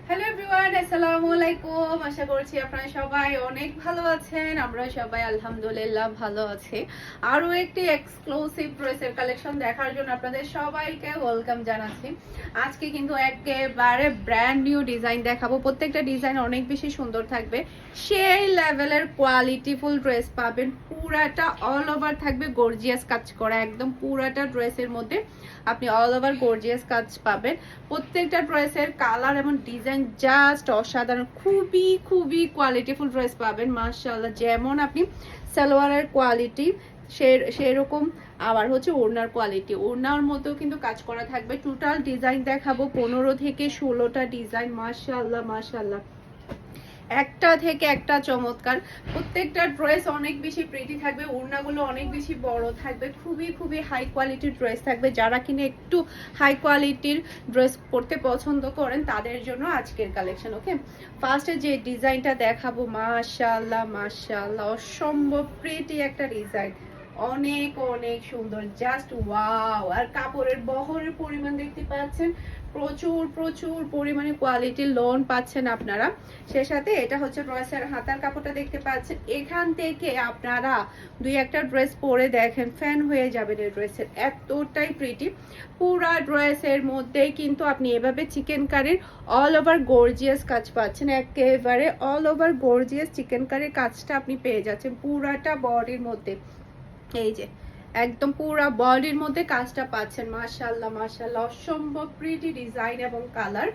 Hello everyone, আসসালামু আলাইকুম। আশা করছি আপনারা সবাই অনেক ভালো আছেন। আমরা সবাই আলহামদুলিল্লাহ ভালো আছি। আরও একটি এক্সক্লুসিভ ড্রেসের কালেকশন দেখার জন্য আপনাদের সবাইকে ওয়েলকাম জানাচ্ছি। আজকে কিন্তু একেবারে ব্র্যান্ড নিউ ডিজাইন দেখাবো। প্রত্যেকটা ডিজাইন অনেক বেশি সুন্দর থাকবে। সেই লেভেলের কোয়ালিটিফুল ড্রেস পাবেন। পুরাটা অল ওভার থাকবে গর্জিয়াস কাজ করা, একদম পুরাটা ড্রেসের মধ্যে আপনি অল ওভার গর্জিয়াস কাজ পাবেন। প্রত্যেকটা ড্রেসের কালার এবং ডিজাইন জাস্ট অসাধারণ, খুবই খুবই কোয়ালিটিফুল ড্রেস পাবেন মাশাআল্লাহ। যেমন আপনি সালোয়ারের কোয়ালিটি সেরকম, আবার হচ্ছে ওড়নার কোয়ালিটি, ওড়নার মধ্যেও কিন্তু কাজ করা থাকবে। টোটাল ডিজাইন দেখাবো 15 থেকে 16টা ডিজাইন। মাশাআল্লাহ মাশাআল্লাহ, একটা থেকে একটা চমৎকার। প্রত্যেকটা ড্রেস অনেক বেশি প্রিটি থাকবে, ওড়নাগুলো অনেক বেশি বড় থাকবে, খুবই খুবই হাই কোয়ালিটির ড্রেস থাকবে। যারা কিনে একটু হাই কোয়ালিটির ড্রেস পরতে পছন্দ করেন তাদের জন্য আজকের কালেকশন। ওকে, ফার্স্টে যে ডিজাইনটা দেখাবো, মাশাআল্লাহ মাশাআল্লাহ, অসম্ভব প্রিটি একটা ডিজাইন, অনেক অনেক সুন্দর, জাস্ট ওয়াও। আর কাপড়ের বহরের পরিমাণ দেখতে পাচ্ছেন, প্রচুর প্রচুর পরিমাণে কোয়ালিটির লোন পাচ্ছেন আপনারা। সে সাথে এটা হচ্ছে ড্রেসের হাতার কাপড়টা দেখতে পাচ্ছেন। এখান থেকে আপনারা দুই একটা ড্রেস পরে দেখেন, ফ্যান হয়ে যাবেন এই ড্রেসের, এতটাই প্রিটি। পুরা ড্রেসের মধ্যেই কিন্তু আপনি এভাবে চিকেন কারির অল ওভার গর্জিয়াস কাজ পাচ্ছেন, একেবারে অল ওভার গর্জিয়াস চিকেন কারির কাজটা আপনি পেয়ে যাচ্ছেন পুরাটা বডির মধ্যে। এই যে একদম পুরা বডির মধ্যে কাজটা পাচ্ছেন, মাশাআল্লাহ মাশাআল্লাহ, অসম্ভব প্রিটি ডিজাইন এবং কালার।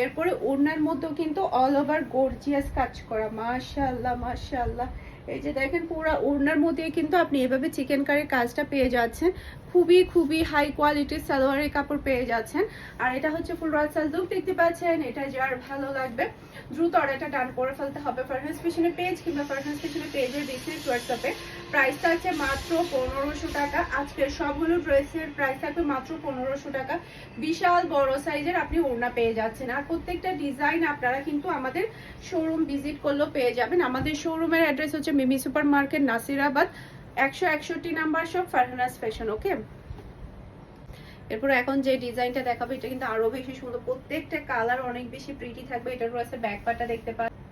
এরপরে ওড়নার মধ্যেও কিন্তু অল ওভার গর্জিয়াস কাজ করা, মাশাআল্লাহ মাশাআল্লাহ। এই যে দেখেন পুরা ওড়নার মধ্যে কিন্তু আপনি এভাবে চিকেন কারির কাজটা পেয়ে যাচ্ছেন, খুবই খুবই হাই কোয়ালিটির সালোয়ারের কাপড় পেয়ে যাচ্ছেন। আর এটা হচ্ছে ফুল রাসাল লুক দেখতে পাচ্ছেন। এটা যার ভালো লাগবে দ্রুত অর্ডারটা ডান করে ফেলতে হবে ফারহানাস ফ্যাশনের পেজ কিংবা ফারহানাস ফ্যাশনের পেজের বিজনেস হোয়াটসঅ্যাপে। প্রাইস থাকছে মাত্র 1500 টাকা। আজকের সবগুলো ড্রেসের প্রাইস থাকবে মাত্র 1500 টাকা। বিশাল বড় সাইজের আপনি ওড়না পেয়ে যাচ্ছেন। আর প্রত্যেকটা ডিজাইন আপনারা কিন্তু আমাদের শোরুম ভিজিট করলেও পেয়ে যাবেন। আমাদের শোরুমের অ্যাড্রেস হচ্ছে Mimi super market, Nasirabad, 161 number shop, Farhana's fashion. Okay, এরপর এখন যে ডিজাইনটা দেখাবো এটা কিন্তু আরো বেশি সুন্দর, প্রত্যেকটা কালার অনেক বেশি প্রিটি থাকবে। এটার রয়েছে ব্যাক পার্টটা দেখতে পাচ্ছেন,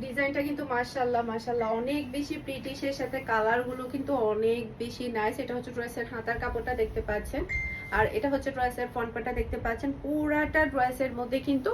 ডিজাইনটা কিন্তু মাশাআল্লাহ মাশাআল্লাহ অনেক বেশি প্রিটি, এর সাথে কালার গুলো কিন্তু অনেক বেশি নাইস। এটা হচ্ছে ড্রেসের হাতার কাপড়টা দেখতে পাচ্ছেন, আর এটা হচ্ছে ড্রেসের ফ্রন্ট পার্টটা দেখতে পাচ্ছেন। পুরাটা ড্রেসের মধ্যে কিন্তু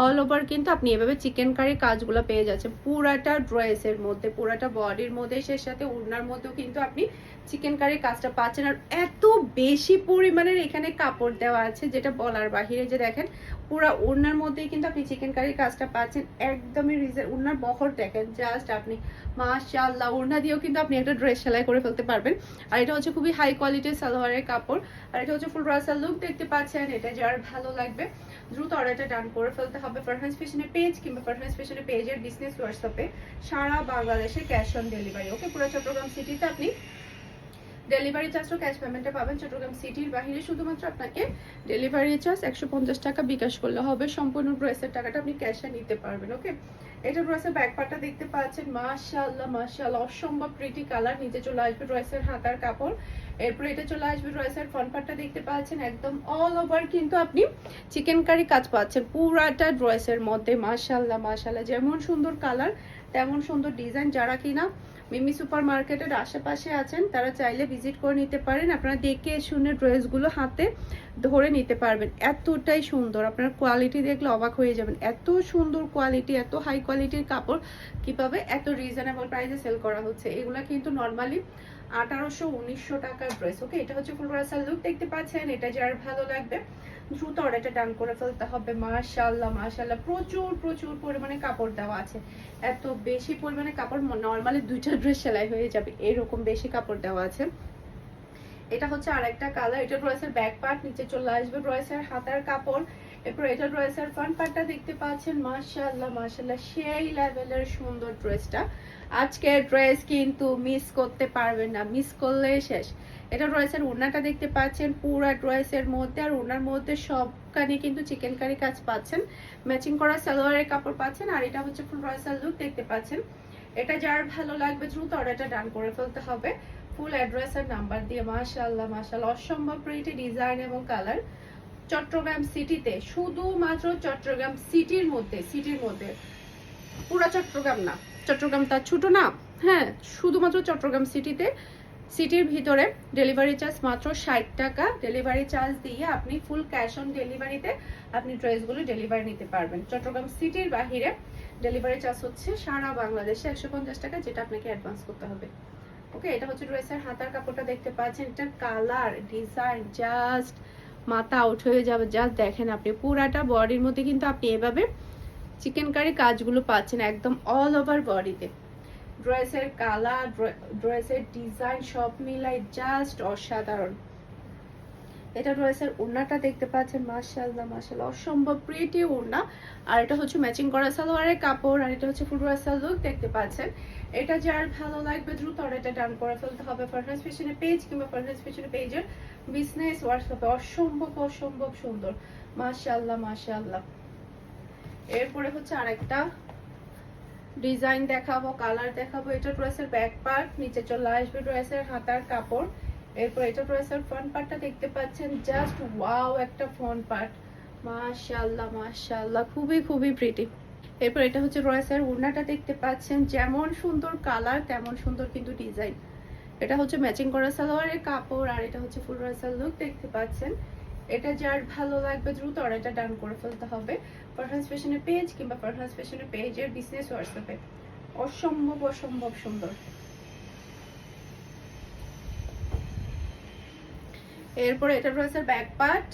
অল ওভার কিন্তু আপনি এভাবে চিকেন কারি কাজগুলো পেয়ে যাচ্ছেন পুরাটা ড্রেসের মধ্যে, পুরাটা বডির মধ্যে, সেই সাথে ওড়নার মধ্যেও কিন্তু আপনি চিকেন কারি কাজটা পাচ্ছেন। আর এত বেশি পরিমাণের এখানে কাপড় দেওয়া আছে যেটা বলার বাহিরে। যে দেখেন পুরা ওড়নার মধ্যেই কিন্তু আপনি চিকেন কারি কাজটা পাচ্ছেন, একদমই রিজেন। ওড়নার বহর দেখেন জাস্ট আপনি, মাশাআল্লাহ। ওড়না দিয়েও কিন্তু আপনি একটা ড্রেস সেলাই করে ফেলতে পারবেন। আর এটা হচ্ছে খুবই হাই কোয়ালিটির সালোয়ারের কাপড়। আর এটা হচ্ছে ফুল রাসাল লুক দেখতে পাচ্ছেন। এটা যার ভালো লাগবে দ্রুত অর্ডারটা ডান করে ফেলতে হবে ফারহানাস ফ্যাশনের পেজ কিংবা ফারহানাস ফ্যাশনের পেজের বিজনেস হোয়াটসঅ্যাপে। সারা বাংলাদেশে ক্যাশ অন ডেলিভারি। ওকে, পুরো চট্টগ্রাম সিটিতে আপনি ডেলিভারি চার্জও ক্যাশ পেমেন্টে পাবেন। চট্টগ্রাম সিটির বাইরে শুধুমাত্র আপনাকে ডেলিভারি চার্জ 150 টাকা বিকাশ করলে হবে, সম্পূর্ণ ড্রেসের টাকাটা আপনি ক্যাশে নিতে পারবেন। ওকে, এটা ড্রেসের ব্যাক পার্টটা দেখতে পাচ্ছেন, মাশাআল্লাহ মাশাআল্লাহ, অসম্ভব প্রিটি কালার। নিচে চলে আসবে ড্রেসের হাতার কাপড়, এরপর এটা চলে আসবে ড্রেসের ফ্রন্ট পার্টটা দেখতে পাচ্ছেন। একদম অল ওভার কিন্তু আপনি চিকেন কারি কাজ পাচ্ছেন পুরাটা ড্রেসের মধ্যে, মাশাআল্লাহ মাশাআল্লাহ। যেমন সুন্দর কালার তেমন সুন্দর ডিজাইন। যারা কিনা মিমি সুপার মার্কেটের আশেপাশে আছেন তারা চাইলে ভিজিট করে নিতে পারেন। আপনারা দেখে শুনে ড্রেসগুলো হাতে ধরে নিতে পারবেন, এতটাই সুন্দর। আপনার কোয়ালিটি দেখলে অবাক হয়ে যাবেন, এত সুন্দর কোয়ালিটি, এত হাই কোয়ালিটির কাপড় কিভাবে এত রিজনেবল প্রাইসে সেল করা হচ্ছে। এগুলো কিন্তু নর্মালি 1800-1900 টাকার ড্রেস। ওকে, এটা হচ্ছে ফুল রাসাল লুক দেখতে পাচ্ছেন। এটা যার ভালো লাগবে দ্রুত অর্ডারটা ডান করে ফেলতে হবে। মাশাআল্লাহ মাশাআল্লাহ, প্রচুর প্রচুর পরিমাণে কাপড় দেওয়া আছে, এত বেশি পরিমাণে কাপড় নর্মালি দুইটা ড্রেস সেলাই হয়ে যাবে, এরকম বেশি কাপড় দেওয়া আছে। এটা হচ্ছে আরেকটা কালার। এটা ড্রেসের ব্যাক পার্ট, নিচে চলে আসবে ড্রেসের হাতার কাপড়। এরপর এটা ড্রেসের ফ্রন্ট পার্টটা দেখতে পাচ্ছেন, মাশাআল্লাহ মাশাআল্লাহ, সেই লেভেলের সুন্দর ড্রেসটা। আজকের ড্রেস কিন্তু মিস করতে পারবেন না, মিস করলে শেষ। এটা ড্রেসের ওড়নাটা দেখতে পাচ্ছেন পুরা ড্রেসের মধ্যে, আর ওড়নার মধ্যে সবখানে কিন্তু চিকেন কারি কাজ পাচ্ছেন, ম্যাচিং করা সালোয়ারের কাপড় পাচ্ছেন। আর এটা হচ্ছে ফুল রাসাল লুক দেখতে পাচ্ছেন। এটা যার ভালো লাগবে দ্রুত অর্ডারটা ডান করে ফেলতে হবে ফুল অ্যাড্রেস আর নাম্বার দিয়ে। মাশাআল্লাহ মাশাআল্লাহ, অসম্ভব প্রিটি ডিজাইন এবং কালার। চট্টগ্রাম সিটিতে, শুধুমাত্র চট্টগ্রাম সিটির মধ্যে, পুরা চট্টগ্রাম না, চট্টগ্রাম তার ছোট না, হ্যাঁ, শুধুমাত্র চট্টগ্রাম সিটিতে, সিটির ভিতরে ডেলিভারি চার্জ মাত্র 60 টাকা। ডেলিভারি চার্জ দিয়ে আপনি ফুল ক্যাশ অন ডেলিভারিতে আপনি ড্রেসগুলো ডেলিভারি নিতে পারবেন। চট্টগ্রাম সিটির বাহিরে ডেলিভারি চার্জ হচ্ছে সারা বাংলাদেশে 150 টাকা, যেটা আপনাকে অ্যাডভান্স করতে হবে। ওকে, এটা হচ্ছে ড্রেসের হাতার কাপড়টা দেখতে পাচ্ছেন, এটার কালার ডিজাইন জাস্ট মাথা আউট হয়ে যাবে। জাস্ট দেখেন আপনি পুরাটা বডির মধ্যে কিন্তু আপনি এভাবে চিকেন কারি কাজগুলো পাচ্ছেন একদম অল ওভার বডিতে। ড্রেসের কালার, ড্রেসের ডিজাইন সব মিলাই জাস্ট অসাধারণ। এটা ড্রেসের ওড়নাটা দেখতে পাচ্ছেন, মাশাআল্লাহ মাশাআল্লাহ, অসম্ভব প্রিটি ওড়না। আর এটা হচ্ছে ম্যাচিং করা সালোয়ারের কাপড়, আর এটা হচ্ছে ফুল ড্রেসের লুক দেখতে পাচ্ছেন। এটা যার ভালো লাগবে দ্রুত অর্ডারটা ডান করে ফেলতে হবে ফারহাস ফ্যাশনের পেজ কিংবা ফারহাস ফ্যাশনের পেজের বিজনেস হোয়াটসঅ্যাপে। অসম্ভব অসম্ভব সুন্দর, মাশাআল্লাহ মাশাআল্লাহ। এরপরে হচ্ছে আরেকটা ডিজাইন দেখাবো, কালার দেখাবো। এটা ড্রেসের ব্যাক পার্ট, নিচে চলে আসবে ড্রেসের হাতার কাপড়। এরপর এটা ড্রেসের ফ্রন্ট পার্টটা দেখতে পাচ্ছেন, জাস্ট ওয়াও একটা ফ্রন্ট পার্ট, মাশাআল্লাহ মাশাআল্লাহ, খুবই খুবই প্রিটি। এরপর এটা হচ্ছে ড্রেসের ওড়নাটা দেখতে পাচ্ছেন, যেমন সুন্দর কালার তেমন সুন্দর কিন্তু ডিজাইন। এটা হচ্ছে ম্যাচিং করা সালোয়ারের কাপড়, আর এটা হচ্ছে ফুল ড্রেসের লুক দেখতে পাচ্ছেন। এটা যার ভালো লাগবে দ্রুত অর্ডারটা ডান করে ফেলতে হবে ফারহাস ফ্যাশনের পেজ কিংবা ফারহাস ফ্যাশনের পেজের বিজনেস হোয়াটসঅ্যাপে। অসম্ভব অসম্ভব সুন্দর। এরপর এটা ড্রেসের ব্যাক পার্ট,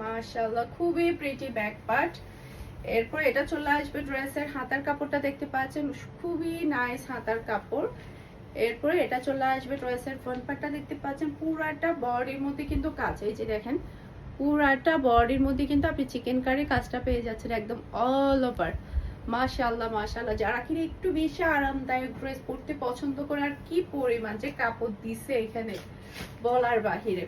মাশাআল্লাহ খুবই প্রিটি ব্যাক পার্ট। এরপর এটা চলে আসবে ড্রেসের হাতার কাপড়টা দেখতে পাচ্ছেন, খুবই নাইস হাতার কাপড়। এরপরে এটা চলে আসবে ড্রেসের ফ্রন্ট পার্টটা দেখতে পাচ্ছেন, পুরাটা বডির মধ্যে কিন্তু কাজ, এই যে দেখেন পুরাটা বডির মধ্যে কিন্তু আপনি চিকেন কারি কাজটা পেয়ে যাচ্ছেন একদম অল ওভার। মাশাআল্লাহ মাশাআল্লাহ, যারা কিনা একটু বেশি আরামদায়ক ড্রেস পরতে পছন্দ করে, আর কি পরিমাণ যে কাপড় দিছে এখানে বলার বাহিরে,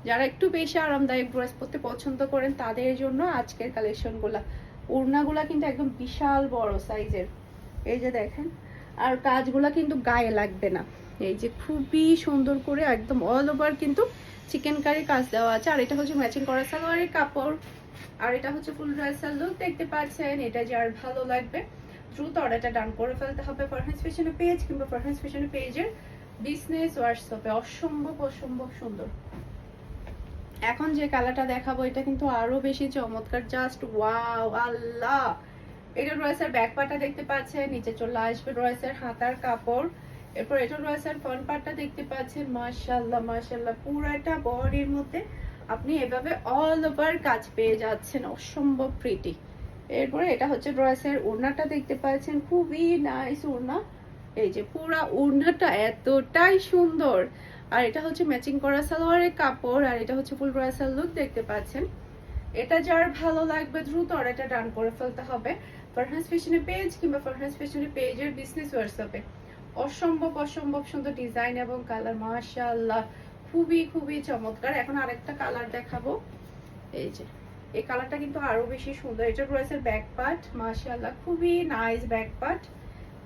যারা একটু বেশি আরামদায়ক ড্রেস পরতে পছন্দ করেন তাদের জন্য আজকের কালেকশনগুলা। ওড়নাগুলা কিন্তু একদম বিশাল বড় সাইজের, এই যে দেখেন, আর কাজগুলা কিন্তু গায়ে লাগবে না, এই যে খুবই সুন্দর করে একদম অল ওভার কিন্তু চিকেন কারি কাজ দেওয়া আছে। আর এটা হচ্ছে ম্যাচিং করা সালোয়ারের কাপড়, আর এটা হচ্ছে ফুল ড্রেসের লুক দেখতে পাচ্ছেন। এটা যার ভালো লাগবে দ্রুত অর্ডারটা ডান করে ফেলতে হবে ফারহাস ফ্যাশনের পেজ কিংবা ফারহাস ফ্যাশনের পেজের বিজনেস হোয়াটসঅ্যাপে। অসম্ভব অসম্ভব সুন্দর। এখন যে কালারটা দেখাবো এটা কিন্তু আরো বেশি চমৎকার, জাস্ট ওয়াও আল্লাহ। এটা ড্রেসের ব্যাক পার্টটা দেখতে পাচ্ছেন, নিচে চলে আসবে ড্রেসের হাতার কাপড়। এরপর এটা ড্রেসের ফ্রন্ট পার্টটা দেখতে পাচ্ছেন, মাশাআল্লাহ মাশাআল্লাহ, পুরাটা বডির মধ্যে আপনি এভাবে অল ওভার কাজ পেয়ে যাচ্ছেন, অসম্ভব প্রিটি। এরপরে এটা হচ্ছে ড্রেসের ওড়নাটা দেখতে পাচ্ছেন, খুবই নাইস ওড়না, এই যে পুরা ওড়নাটা এতটাই সুন্দর। আর এটা হচ্ছে ম্যাচিং করা সালোয়ারের কাপড়, আর এটা হচ্ছে ফুল ড্রেসের লুক দেখতে পাচ্ছেন। এটা যার ভালো লাগবে দ্রুত অর্ডারটা ডান করে ফেলতে হবে ফারহাস ফ্যাশনের পেজ কিংবা ফারহাস ফ্যাশনের পেজের বিজনেস হোয়াটসঅ্যাপে। অসম্ভব অসম্ভব সুন্দর ডিজাইন এবং কালার, মাশাআল্লাহ খুবই খুবই চমৎকার। এখন আরেকটা কালার দেখাবো, এই যে এই কালারটা কিন্তু আরো বেশি সুন্দর। এটা ড্রেসের ব্যাক পার্ট, মাশাআল্লাহ খুবই নাইস ব্যাক পার্ট।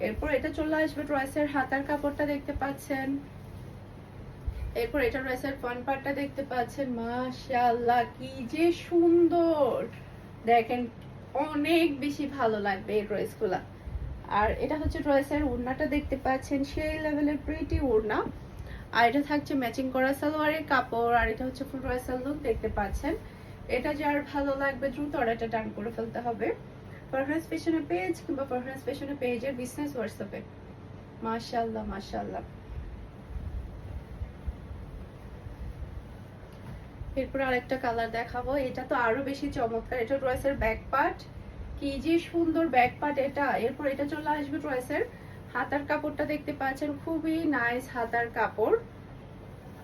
এরপর এটা চলে আসবে ড্রেসের হাতার কাপড়টা দেখতে পাচ্ছেন। এরপর এটা ড্রেসের ফ্রন্ট পার্টটা দেখতে পাচ্ছেন, মাশাআল্লাহ কি যে সুন্দর, দেখেন অনেক বেশি ভালো লাগবে এই ড্রেসগুলা। আর এটা হচ্ছে ড্রেসের ওড়নাটা দেখতে পাচ্ছেন, সেই লেভেলের প্রিটি ওড়না। আর এটা থাকছে ম্যাচিং করা সালোয়ারের কাপড়, আর এটা হচ্ছে ফুল ড্রেসের লুক দেখতে পাচ্ছেন। এটা যার ভালো লাগবে দ্রুত অর্ডারটা ডান করে ফেলতে হবে ফারহাস ফ্যাশনের পেজ কিংবা ফারহাস ফ্যাশনের পেজের বিজনেস হোয়াটসঅ্যাপে। মাশাআল্লাহ মাশাআল্লাহ। এরপর আরেকটা কালার দেখাবো, এটা তো আরো বেশি চমৎকার। এটা ড্রেসের ব্যাক পার্ট, কি যে সুন্দর ব্যাক পার্ট এটা। এরপর এটা চলে আসবে ড্রেসের হাতার কাপড়টা দেখতে পাচ্ছেন, খুবই নাইস হাতার কাপড়।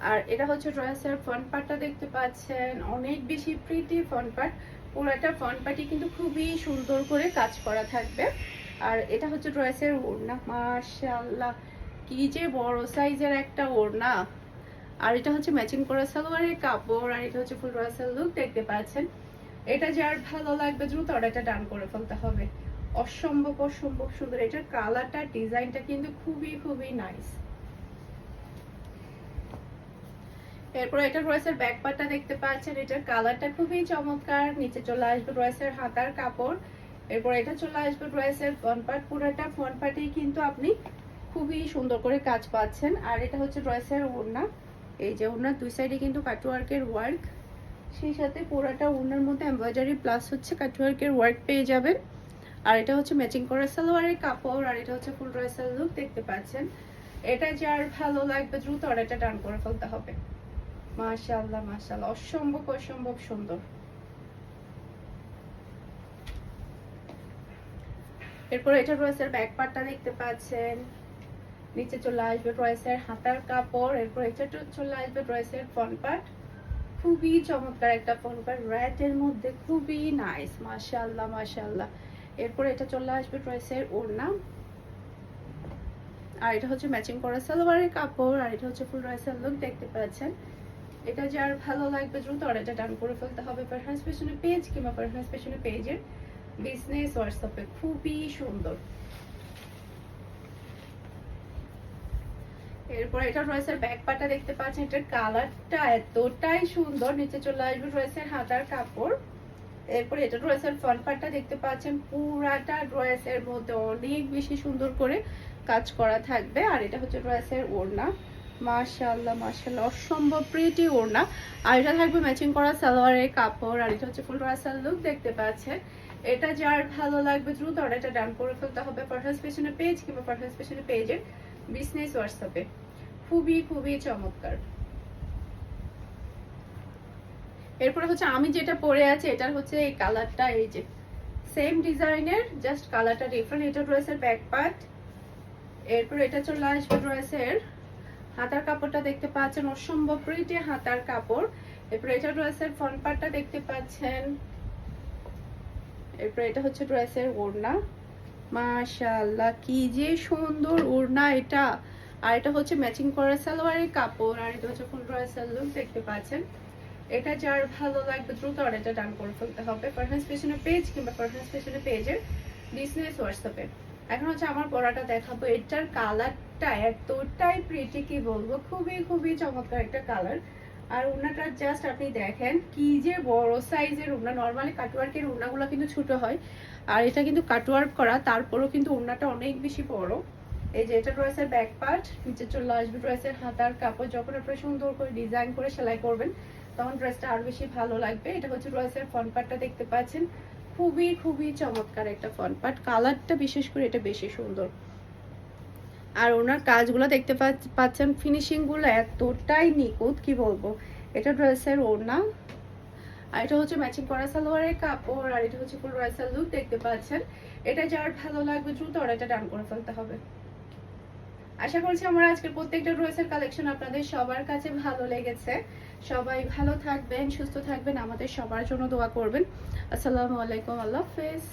আর এটা হচ্ছে ড্রেসের ফ্রন্ট পার্টটা দেখতে পাচ্ছেন, অনেক বেশি প্রিটি ফ্রন্ট পার্ট। পুরোটা ফ্রন্ট পার্টই কিন্তু খুবই সুন্দর করে কাজ করা থাকবে। আর এটা হচ্ছে ড্রেসের ওড়না, মাশাআল্লাহ কি যে বড় সাইজের একটা ওড়না। আর এটা হচ্ছে ম্যাচিং করা সালোয়ারের কাপড়, আর এটা হচ্ছে ফুল ড্রেসের লুক দেখতে পাচ্ছেন। এটা যার ভালো লাগবে দ্রুত অর্ডারটা ডান করে ফেলতে হবে। অসম্ভব অসম্ভব সুন্দর, এটার কালারটা ডিজাইনটা কিন্তু খুবই খুবই নাইস। এরপর এটা ড্রেসের ব্যাক পার্টটা দেখতে পাচ্ছেন, এটার কালারটা খুবই চমৎকার। নিচে চলে আসবে ড্রেসের হাতার কাপড়। এরপর এটা চলে আসবে ড্রেসের ফ্রন্ট পার্ট। পুরোটা ফ্রন্ট পার্টেই কিন্তু আপনি খুবই সুন্দর করে কাজ পাচ্ছেন। আর এটা হচ্ছে ড্রেসের ওড়না। এই যে ওড়নার দুই সাইডে কিন্তু কাটওয়ার্কের ওয়ার্ক, সেই সাথে পুরোটা ওড়নার মধ্যে এমব্রয়ডারি প্লাস হচ্ছে কাটওয়ার্কের ওয়ার্ক পেয়ে যাবেন। আর এটা হচ্ছে ম্যাচিং করা সালোয়ারের কাপড়। আর এটা হচ্ছে ফুল ড্রেসের লুক দেখতে পাচ্ছেন। এটা যার ভালো লাগবে দ্রুত অর্ডারটা ডান করে ফেলতে হবে। মাশাআল্লাহ মাশাআল্লাহ, অসম্ভব অসম্ভব সুন্দর। এরপর এটা ড্রেসের ব্যাক পার্টটা দেখতে পাচ্ছেন, নিচে চলে আসবে ড্রেসের হাতার কাপড়। এরপর এটা চলে আসবে ড্রেসের ফ্রন্ট পার্ট। খুবই চমৎকার একটা ফ্রন্ট পার্ট, রেডের মধ্যে খুবই নাইস, মাশাআল্লাহ মাশাআল্লাহ। এরপর এটা চলে আসবে ড্রেসের ওড়না। আর এটা হচ্ছে ম্যাচিং করা সালোয়ারের কাপড়। আর এটা হচ্ছে ফুল ড্রেসের লুক দেখতে পাচ্ছেন। এটা যার ভালো লাগবে দ্রুত অর্ডারটা ডান করে ফেলতে হবে পারফরম্যান্স ফ্যাশনে পেজ কিংবা পারফরম্যান্স ফ্যাশনে পেজের বিজনেস হোয়াটসঅ্যাপে। খুবই সুন্দর। এরপর এটা ড্রেসের ব্যাক পার্টটা দেখতে পাচ্ছেন, এটার কালারটা এতটাই সুন্দর। নিচে চলে আসবে ড্রেসের হাতার কাপড়। এরপর এটা ড্রেসের ফ্রন্ট পার্টটা দেখতে পাচ্ছেন, পুরাটা ড্রেসের মধ্যে অনেক বেশি সুন্দর করে কাজ করা থাকবে। আর এটা হচ্ছে ড্রেসের ওড়না। মাশাআল্লাহ মাশাআল্লাহ, অসম্ভব প্রিটি ওড়না। আর এটা থাকবে ম্যাচিং করা সালোয়ারের কাপড়। আর এটা হচ্ছে ফুল ড্রেসের লুক দেখতে পাচ্ছেন। এটা যার ভালো লাগবে দ্রুত অর্ডারটা ডান করে ফেলতে হবে পারফরম্যান্স ফ্যাশনে পেজ কিংবা পারফরম্যান্স ফ্যাশনে পেজের বিজনেস হোয়াটসঅ্যাপে। খুবই খুবই চমৎকার। এরপরে হচ্ছে আমি যেটা পরে আছি, এটার হচ্ছে এই কালারটা, এই যে সেম ডিজাইনের, জাস্ট কালারটা ডিফারেন্ট। এটা ড্রেসের ব্যাক পার্ট। এরপর এটা চলে আসবে ড্রেসের হাতার কাপড়টা দেখতে পাচ্ছেন, অসম্ভব প্রিটি হাতার কাপড়। এরপর এটা ড্রেসের ফ্রন্ট পার্টটা দেখতে পাচ্ছেন। এরপর এটা হচ্ছে ড্রেসের ওড়না। মাশাআল্লাহ, কি যে সুন্দর ওড়না এটা। আর এটা হচ্ছে ম্যাচিং করা সালোয়ারের কাপড়। আর এটা হচ্ছে ফুল ড্রেসের লুক দেখতে পাচ্ছেন। এটা যার ভালো লাগবে দ্রুত অর্ডারটা ডান করে ফেলতে হবে পারফরম্যান্স ফ্যাশনে পেজ কিংবা পারফরম্যান্স ফ্যাশনে পেজের বিজনেস হোয়াটসঅ্যাপে। এখন হচ্ছে আমার পরাটা দেখাবো। এটার কালারটা এতটাই প্রিটি, কি বলবো, খুবই খুবই চমৎকার একটা কালার। আর ওড়নাটা জাস্ট আপনি দেখেন কি যে বড় সাইজের ওড়না। নর্মালি কাটওয়ার্কের ওড়নাগুলো কিন্তু ছোট হয়, আর এটা কিন্তু কাটওয়ার্ক করা, তারপরেও কিন্তু ওড়নাটা অনেক বেশি বড়। এই যে এটা ড্রেসের ব্যাক পার্ট। নিচে চলে আসবে ড্রেসের হাতার কাপড়। যখন আপনারা সুন্দর করে ডিজাইন করে সেলাই করবেন তখন ড্রেসটা আরো বেশি ভালো লাগবে। এটা হচ্ছে ড্রেসের ফ্রন্ট পার্টটা দেখতে পাচ্ছেন, খুবই খুবই চমৎকার একটা ফ্রন্ট পার্ট। কালারটা বিশেষ করে এটা বেশি সুন্দর। আর ওনার কাজগুলো দেখতে পাচ্ছেন, ফিনিশিং গুলো এতটাই নিখুঁত, কি বলবো। এটা ড্রেসের ওড়না। আর এটা হচ্ছে ম্যাচিং করা সালোয়ারের কাপড়। আর এটা হচ্ছে ফুল ড্রেসের লুক দেখতে পাচ্ছেন। এটা যার ভালো লাগবে দ্রুত অর্ডারটা ডান করে ফেলতে হবে। আশা করছি আমার আজকের প্রত্যেকটা ড্রেসের কালেকশন আপনাদের সবার কাছে ভালো লেগেছে। সবাই ভালো থাকবেন, সুস্থ থাকবেন, আমাদের সবার জন্য দোয়া করবেন। আসসালামু আলাইকুম, আল্লাহ হাফেজ।